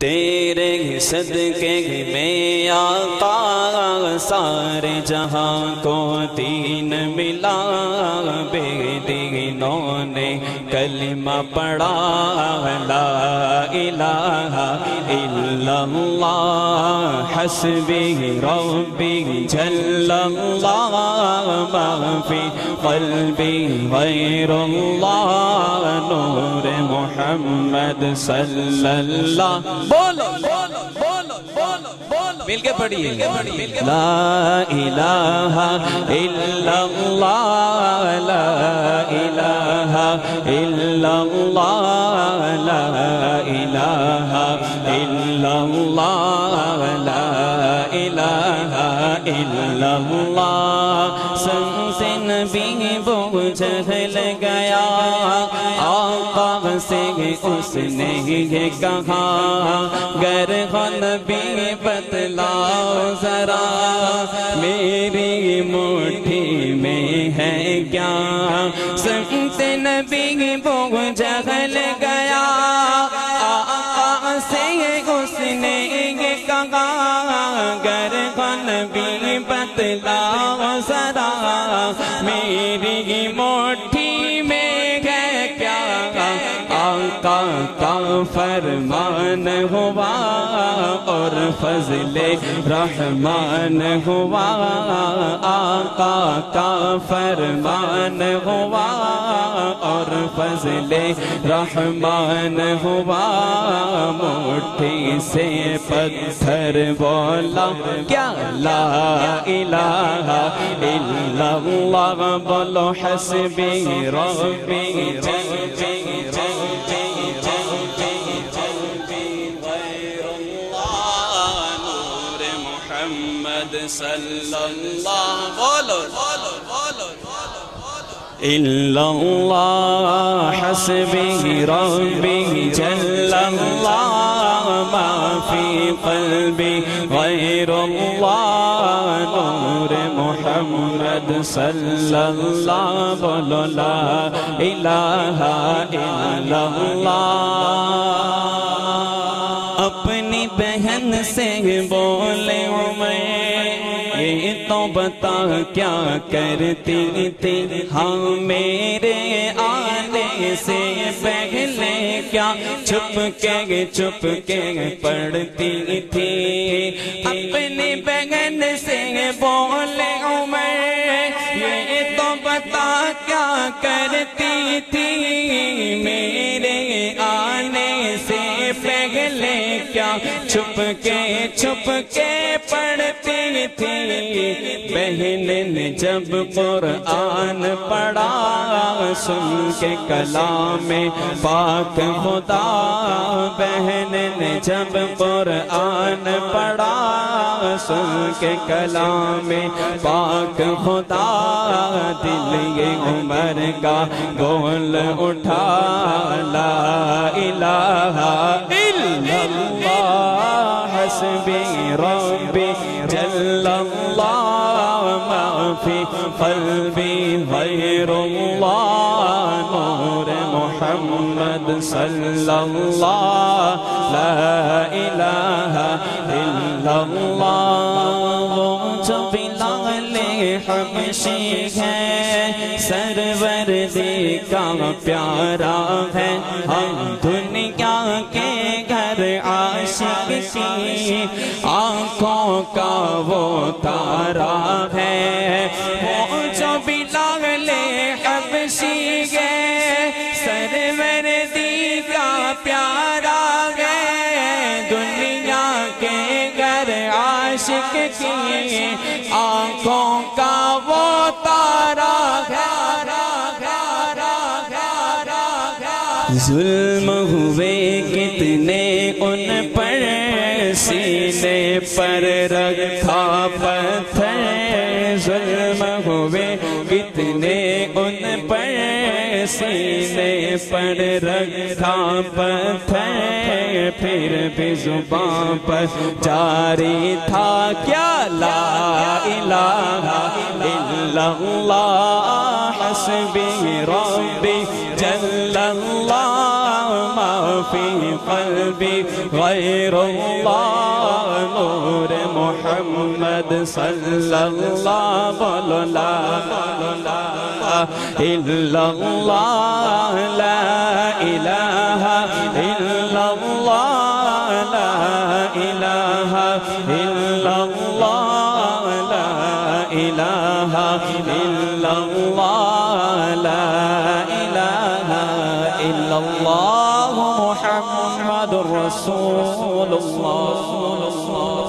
تیرے صدقے میں آقا سارے جہاں کو دین ملا، بے دینوں نے کلمہ پڑھا، لا الہ الا اللہ حسبی ربی جل اللہ، ما فی قلبی غیر اللہ، نور محمد صلی اللہ۔ بولو مل کے پڑھیے، لا الہ الا اللہ، لا الہ الا اللہ، لا الہ الا اللہ، لا الہ الا اللہ۔ سمت نبی بجھل گیا، آقا سے اس نے یہ کہا، گر ہو نبی بتلاؤ ذرا، میری مٹھی میں ہے کیا؟ سمت نبی بجھل گیا، آقا سے اس نے یہ کہا، گر ہو نبی بتلاؤ ذرا، میری مٹھی میں ہے کیا؟ آقا کا فرمان ہوا اور فضل رحمان ہوا، آقا کا فرمان ہوا اور فضل رحمان ہوا، مٹھی سے پتھر بولا کیا؟ لا الہ الا اللہ، بولو حسبی ربی صلی اللہ، بولو الا اللہ حسبی ربی جل اللہ، ما فی قلبی غیر اللہ، نور محمد صلی اللہ، بولو لا الہ الا اللہ۔ اپنی بہن سے بولے عمر، یہ تو بتا کیا کرتی تھی، ہاں میرے آنے سے پہلے کیا چھپ کے پڑھتی تھی؟ اپنی بہن سے بولے عمر، یہ تو بتا کیا کرتی تھی، میرے آنے سے پہلے کیا چھپ کے پڑھتی تھی؟ بہن نے جب قرآن پڑھا، سن کے کلام پاک خدا، بہن نے جب قرآن پڑھا، سن کے کلام پاک خدا، دل یہ عمر کا بول اٹھا، لا الہ الا اللہ حسبی ربی جل اللہ، ما فی قلبی غیر اللہ، نور محمد صلی اللہ، لا الہ الا اللہ۔ وہ جو بلال حبشی ہے، سرورد کا پیارا ہے، ہم دنیا کے گھر عاشق کی آنکھوں کا وہ تارا ہے، وہ جو بلال حبشی ہے، سرورد کا پیارا ہے، دنیا کے گھر عاشق کی آنکھوں کا وہ تارا ہے۔ ظلم ہوئے کتنے ان پر، سینے پر رکھا پتھر، ظلم ہوئے کتنے ان پر، سینے پر رکھا پتھر، پھر بھی زبان پر جاری تھا کیا؟ لا الہ الا اللہ حسبی ربی جل اللہ، ما في قلبي غير الله نور محمد صلى الله لا إلا الله لا إله إلا الله لا إله إلا الله لا إله إلا الله لا إله إلا الله محمد رسول الله